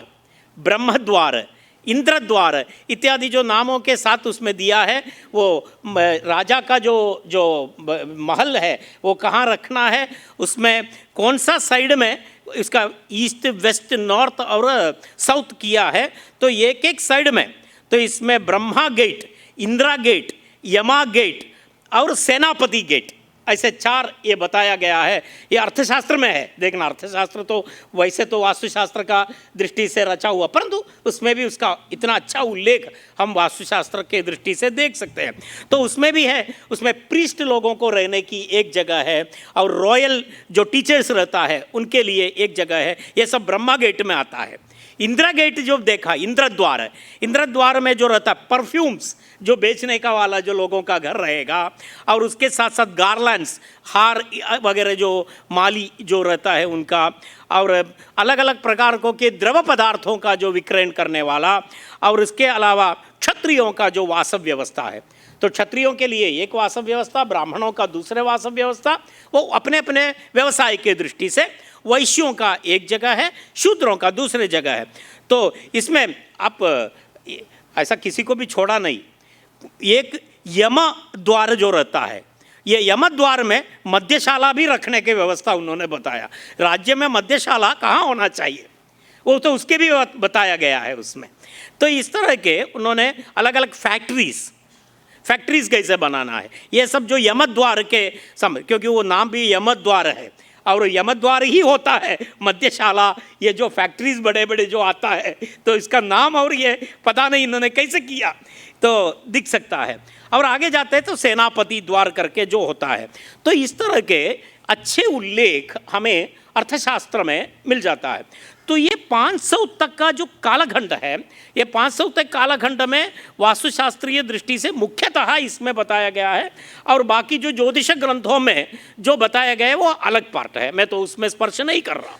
ब्रह्म द्वार, इंद्र द्वार इत्यादि जो नामों के साथ उसमें दिया है। वो राजा का जो महल है वो कहाँ रखना है, उसमें कौन सा साइड में इसका ईस्ट, वेस्ट, नॉर्थ और साउथ किया है। तो एक एक साइड में तो इसमें ब्रह्मा गेट, इंद्रा गेट, यमा गेट और सेनापति गेट, ऐसे 4 ये बताया गया है। ये अर्थशास्त्र में है। देखना, अर्थशास्त्र तो वैसे तो वास्तुशास्त्र का दृष्टि से रचा हुआ, परंतु उसमें भी उसका इतना अच्छा उल्लेख हम वास्तुशास्त्र के दृष्टि से देख सकते हैं। तो उसमें भी है, उसमें प्रीस्ट लोगों को रहने की एक जगह है और रॉयल जो टीचर्स रहता है उनके लिए एक जगह है। ये सब ब्रह्मा गेट में आता है। इंदिरा गेट जो देखा, इंद्र द्वार है, इंद्र द्वार में जो रहता है परफ्यूम्स जो बेचने का वाला जो लोगों का घर रहेगा, और उसके साथ साथ गार्लैंड्स, हार वगैरह जो माली जो रहता है उनका, और अलग अलग प्रकार के द्रव पदार्थों का जो विक्रय करने वाला, और इसके अलावा क्षत्रियों का जो वासव व्यवस्था है। तो क्षत्रियों के लिए एक वासव व्यवस्था, ब्राह्मणों का दूसरे वासव व्यवस्था, वो अपने अपने व्यवसाय के दृष्टि से। वैश्यों का एक जगह है, शूद्रों का दूसरे जगह है। तो इसमें आप ऐसा किसी को भी छोड़ा नहीं। एक यम द्वार जो रहता है, ये यम द्वार में मध्यशाला भी रखने की व्यवस्था उन्होंने बताया। राज्य में मध्यशाला कहाँ होना चाहिए वो तो उसके भी बताया गया है उसमें। तो इस तरह के उन्होंने अलग अलग फैक्ट्रीज कैसे बनाना है, ये सब जो यमद्वार के समय, क्योंकि वो नाम भी यमद्वार है और यमद्वार ही होता है मध्यशाला। ये जो फैक्ट्रीज बड़े बड़े जो आता है, तो इसका नाम और ये पता नहीं इन्होंने कैसे किया, तो दिख सकता है। और आगे जाते हैं तो सेनापति द्वार करके जो होता है। तो इस तरह के अच्छे उल्लेख हमें अर्थशास्त्र में मिल जाता है। तो ये 500 तक का जो कालखंड है, ये 500 तक कालखंड में वास्तुशास्त्रीय दृष्टि से मुख्यतः इसमें बताया गया है। और बाकी जो ज्योतिष ग्रंथों में जो बताया गया है वो अलग पार्ट है, मैं तो उसमें स्पर्श नहीं कर रहा।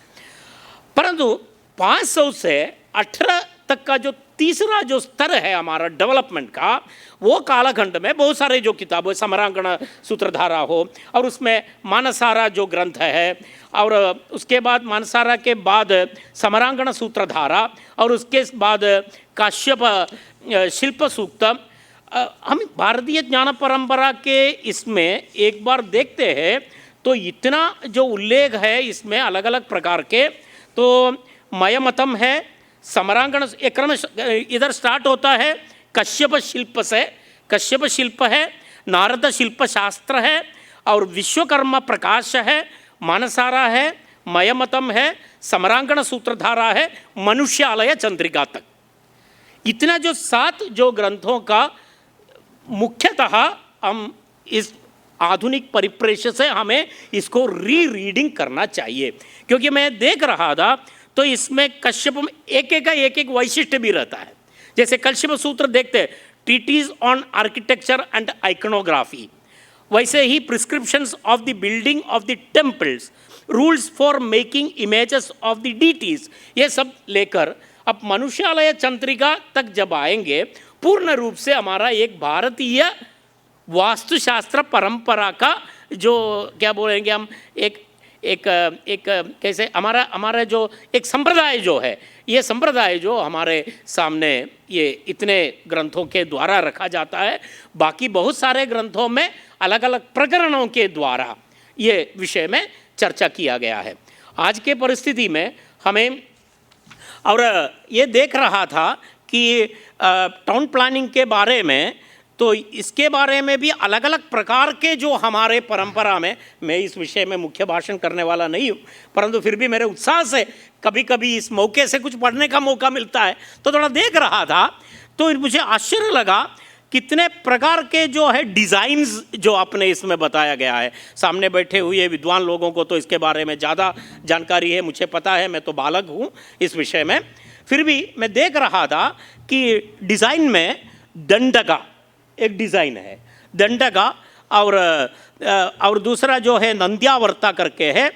परंतु 500 से 18 तक का जो तीसरा जो स्तर है हमारा डेवलपमेंट का, वो कालखंड में बहुत सारे जो किताबें, समरांगण सूत्रधारा हो, और उसमें मानसारा जो ग्रंथ है, और उसके बाद मानसारा के बाद समरांगण सूत्रधारा, और उसके बाद काश्यप शिल्प सूक्त। हम भारतीय ज्ञान परंपरा के इसमें एक बार देखते हैं तो इतना जो उल्लेख है इसमें अलग अलग प्रकार के। तो मयमतम है, समरांगण, एक क्रम इधर स्टार्ट होता है कश्यप शिल्प से, कश्यप शिल्प है, नारद शिल्प शास्त्र है, और विश्वकर्मा प्रकाश है, मानसारा है, मयमतम है, समरांगण सूत्रधारा है, मनुष्यालय चंद्रिका तक। इतना जो 7 जो ग्रंथों का मुख्यतः हम इस आधुनिक परिप्रेक्ष्य से हमें इसको रीडिंग करना चाहिए। क्योंकि मैं देख रहा था तो इसमें कश्यप में एक एक वैशिष्ट्य भी रहता है। जैसे कश्यप सूत्र देखते हैं, treatise on architecture and iconography, वैसे ही prescriptions of the building of the temples, rules for making images of the deities, ये सब लेकर अब मनुष्यालय चंद्रिका तक जब आएंगे, पूर्ण रूप से हमारा एक भारतीय वास्तुशास्त्र परंपरा का जो क्या बोलेंगे हम, एक कैसे हमारा जो एक संप्रदाय जो है, ये संप्रदाय जो हमारे सामने ये इतने ग्रंथों के द्वारा रखा जाता है। बाकी बहुत सारे ग्रंथों में अलग अलग प्रकरणों के द्वारा ये विषय में चर्चा किया गया है। आज के परिस्थिति में हमें, और ये देख रहा था कि टाउन प्लानिंग के बारे में तो इसके बारे में भी अलग अलग प्रकार के जो हमारे परंपरा में, मैं इस विषय में मुख्य भाषण करने वाला नहीं हूँ, परंतु फिर भी मेरे उत्साह से कभी कभी इस मौके से कुछ पढ़ने का मौका मिलता है तो थोड़ा देख रहा था, तो मुझे आश्चर्य लगा कितने प्रकार के जो है डिज़ाइंस जो आपने इसमें बताया गया है। सामने बैठे हुए विद्वान लोगों को तो इसके बारे में ज़्यादा जानकारी है, मुझे पता है, मैं तो बालक हूँ इस विषय में। फिर भी मैं देख रहा था कि डिज़ाइन में दंडका एक डिज़ाइन है, दंडका, और दूसरा जो है नंद्यावर्ता करके है,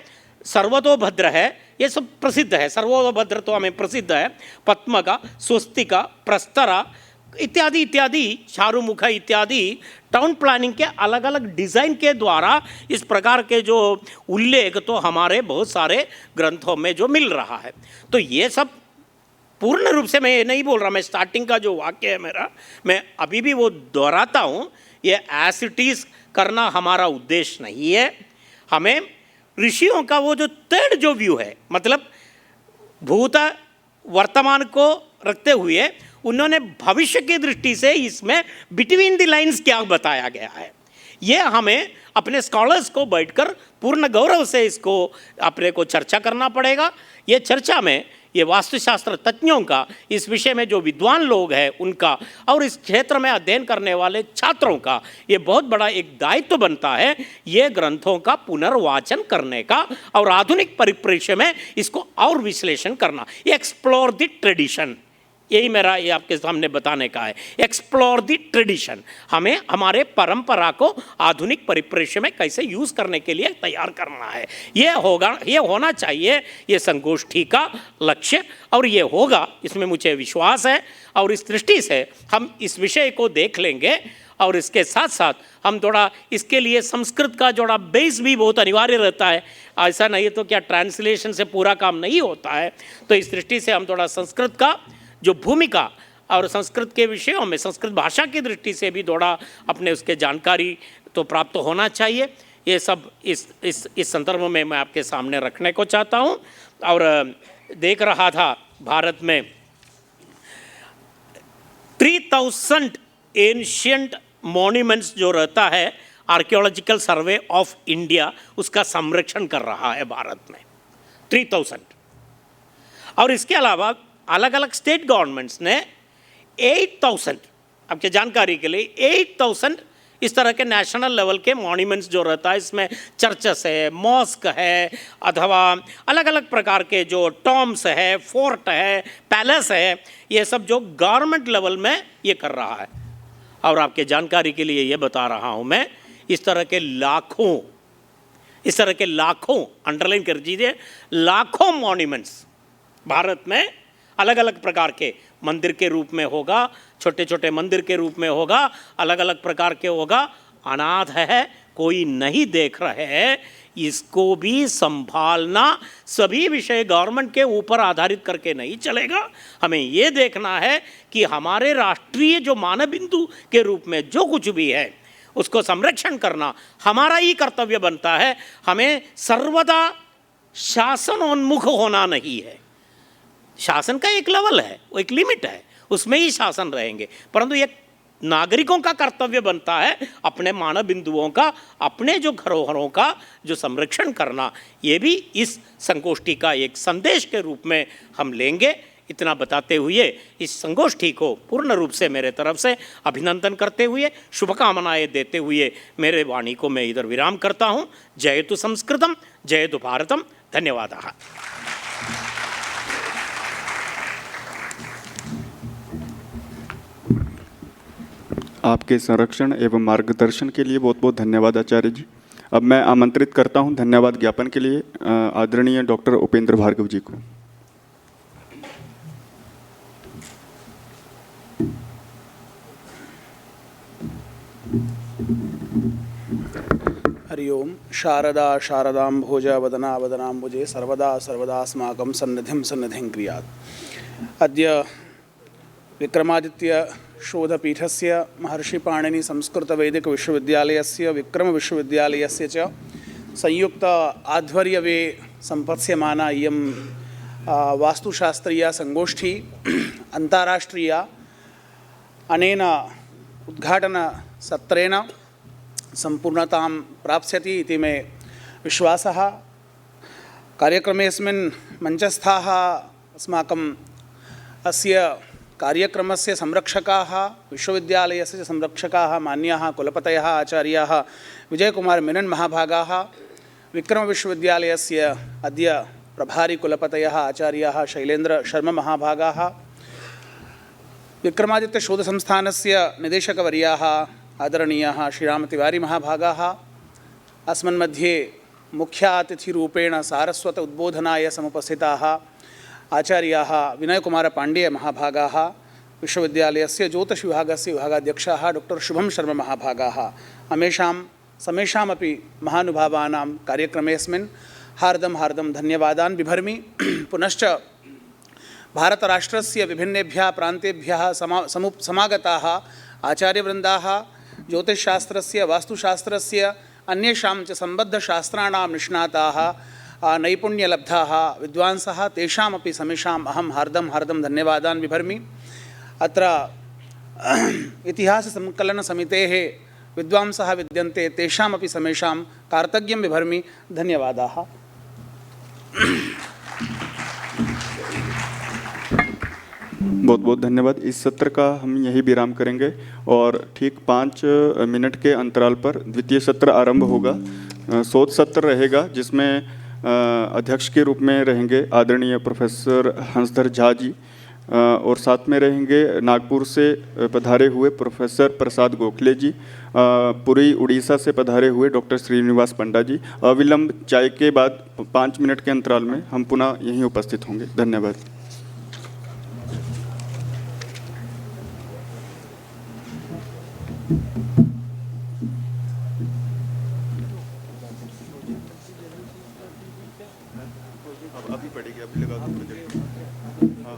सर्वतोभद्र है, ये सब प्रसिद्ध है। सर्वतोभद्र तो हमें प्रसिद्ध है, पद्मका, स्वस्तिका, प्रस्तरा इत्यादि इत्यादि, चारुमुख इत्यादि टाउन प्लानिंग के अलग अलग डिज़ाइन के द्वारा इस प्रकार के जो उल्लेख तो हमारे बहुत सारे ग्रंथों में जो मिल रहा है। तो ये सब पूर्ण रूप से मैं ये नहीं बोल रहा, मैं स्टार्टिंग का जो वाक्य है मेरा, मैं अभी भी वो दोहराता हूँ, ये एज इट इज़ करना हमारा उद्देश्य नहीं है। हमें ऋषियों का वो जो थर्ड जो व्यू है, मतलब भूत वर्तमान को रखते हुए उन्होंने भविष्य की दृष्टि से इसमें बिटवीन द लाइंस क्या बताया गया है, ये हमें अपने स्कॉलर्स को बैठकर पूर्ण गौरव से इसको अपने को चर्चा करना पड़ेगा। ये चर्चा में ये वास्तुशास्त्र तज्ञों का, इस विषय में जो विद्वान लोग हैं उनका, और इस क्षेत्र में अध्ययन करने वाले छात्रों का ये बहुत बड़ा एक दायित्व बनता है, ये ग्रंथों का पुनर्वाचन करने का और आधुनिक परिप्रेक्ष्य में इसको और विश्लेषण करना। एक्सप्लोर द ट्रेडिशन, यही मेरा ये आपके सामने बताने का है। एक्सप्लोर द ट्रेडिशन, हमें हमारे परंपरा को आधुनिक परिप्रेक्ष्य में कैसे यूज़ करने के लिए तैयार करना है। ये होना चाहिए ये संगोष्ठी का लक्ष्य, और ये होगा इसमें मुझे विश्वास है। और इस दृष्टि से हम इस विषय को देख लेंगे, और इसके साथ साथ हम थोड़ा इसके लिए संस्कृत का जोड़ा बेस भी बहुत अनिवार्य रहता है। ऐसा नहीं तो क्या ट्रांसलेशन से पूरा काम नहीं होता है। तो इस दृष्टि से हम थोड़ा संस्कृत का जो भूमिका और संस्कृत के विषयों में संस्कृत भाषा की दृष्टि से भी थोड़ा अपने उसके जानकारी तो प्राप्त होना चाहिए। ये सब इस संदर्भ में मैं आपके सामने रखने को चाहता हूँ। और देख रहा था भारत में 3000 एंशियंट मॉन्यूमेंट्स जो रहता है, आर्कियोलॉजिकल सर्वे ऑफ इंडिया उसका संरक्षण कर रहा है भारत में 3000। और इसके अलावा अलग अलग स्टेट गवर्नमेंट्स ने 8000, आपके जानकारी के लिए 8000 इस तरह के नेशनल लेवल के मॉन्यूमेंट्स जो रहता है, इसमें चर्चेस है, मॉस्क है, अथवा अलग अलग प्रकार के जो टॉम्स है, फोर्ट है, पैलेस है, ये सब जो गवर्नमेंट लेवल में ये कर रहा है। और आपके जानकारी के लिए ये बता रहा हूँ मैं, इस तरह के लाखों अंडरलाइन कर दीजिए, लाखों मॉन्यूमेंट्स भारत में अलग अलग प्रकार के मंदिर के रूप में होगा, छोटे छोटे मंदिर के रूप में होगा, अलग अलग प्रकार के होगा, अनाथ है, कोई नहीं देख रहे हैं, इसको भी संभालना सभी विषय गवर्नमेंट के ऊपर आधारित करके नहीं चलेगा। हमें ये देखना है कि हमारे राष्ट्रीय जो मानव बिंदु के रूप में जो कुछ भी है उसको संरक्षण करना हमारा ही कर्तव्य बनता है। हमें सर्वदा शासनोन्मुख होना नहीं है। शासन का एक लेवल है, वो एक लिमिट है, उसमें ही शासन रहेंगे, परंतु एक नागरिकों का कर्तव्य बनता है अपने मानव बिंदुओं का, अपने जो धरोहरों का जो संरक्षण करना। ये भी इस संगोष्ठी का एक संदेश के रूप में हम लेंगे। इतना बताते हुए इस संगोष्ठी को पूर्ण रूप से मेरे तरफ से अभिनंदन करते हुए, शुभकामनाएं देते हुए मेरे वाणी को मैं इधर विराम करता हूँ। जयतु संस्कृतम, जयतु भारतम। धन्यवादः। आपके संरक्षण एवं मार्गदर्शन के लिए बहुत बहुत धन्यवाद आचार्य जी। अब मैं आमंत्रित करता हूं धन्यवाद ज्ञापन के लिए आदरणीय डॉक्टर उपेंद्र भार्गव जी को। हरि ओम। शारदा शारदाम्भोजा वदना वदनाम्बुजे सर्वदा सर्वदास्माकं सन्निधिं सन्निधिं क्रियात्। अद्य विक्रमादित्य शोधपीठस्य महर्षिपाणिनि संस्कृतवैदिकविश्वविद्यालयस्य विक्रमविश्वविद्यालयस्य च संयुक्त आध्वर्यवे सम्पत्स्यमाना इयं वास्तुशास्त्रीया संगोष्ठी अन्ताराष्ट्रीया। अनेन उद्घाटनसत्रेण सम्पूर्णतां प्राप्स्यति इति मे विश्वासः। कार्यक्रमेऽस्मिन् मञ्चस्थाः अस्माकं अस्य कार्यक्रमस्य संरक्षकाः, विश्वविद्यालयस्य संरक्षकाः मान्याः कुलपतयः आचार्याः विजयकुमार मेनन् महाभागाः, विक्रमविश्वविद्यालयस्य अद्य प्रभारी कुलपतयः आचार्याः शैलेन्द्र शर्मा महाभागाः, विक्रमादित्य शोधसंस्थानस्य निदेशकवर्याः आदरणीयाः श्रीरामतिवारी महाभागाः, अस्मन्मध्ये मुख्यातिथिरूपेण सारस्वत उद्बोधनाय समुपस्थिताः आचार्याः विनयकुमार पाण्डेय महाभागाः, विश्वविद्यालयस्य ज्योतिषविभागस्य विभागाध्यक्षाः डॉक्टर शुभम शर्मा महाभागाः, समेषामपि महानुभावानां कार्यक्रमेऽस्मिन् हार्दं धन्यवादान् बिभर्मि। पुनश्च भारतराष्ट्रस्य विभिन्नेभ्यः प्रान्तेभ्यः समागताः आचार्यवृन्दाः ज्योतिषशास्त्रस्य, वास्तुशास्त्रस्य, अन्येषां च सम्बद्धशास्त्राणां निष्णाताः, नैपुण्यलब्धाः विद्वांसः, तेषामपि समेषाम् अहं हार्दं धन्यवादान् बिभर्मि। अत्र इतिहाससंकलनसमितेः विद्वांसः विद्यन्ते, तेषामपि समेषां कार्तज्ञं बिभर्मि। धन्यवादाः। बहुत बहुत धन्यवाद। इस सत्र का हम यही विराम करेंगे और ठीक 5 मिनट के अंतराल पर द्वितीय सत्र आरंभ होगा। शोध सत्र रहेगा जिसमें अध्यक्ष के रूप में रहेंगे आदरणीय प्रोफेसर हंसधर झा जी और साथ में रहेंगे नागपुर से पधारे हुए प्रोफेसर प्रसाद गोखले जी, पुरी उड़ीसा से पधारे हुए डॉक्टर श्रीनिवास पंडा जी। अविलंब चाय के बाद 5 मिनट के अंतराल में हम पुनः यहीं उपस्थित होंगे। धन्यवाद। अभी पड़ेगी, अभी लगा दो प्रोजेक्ट। हाँ।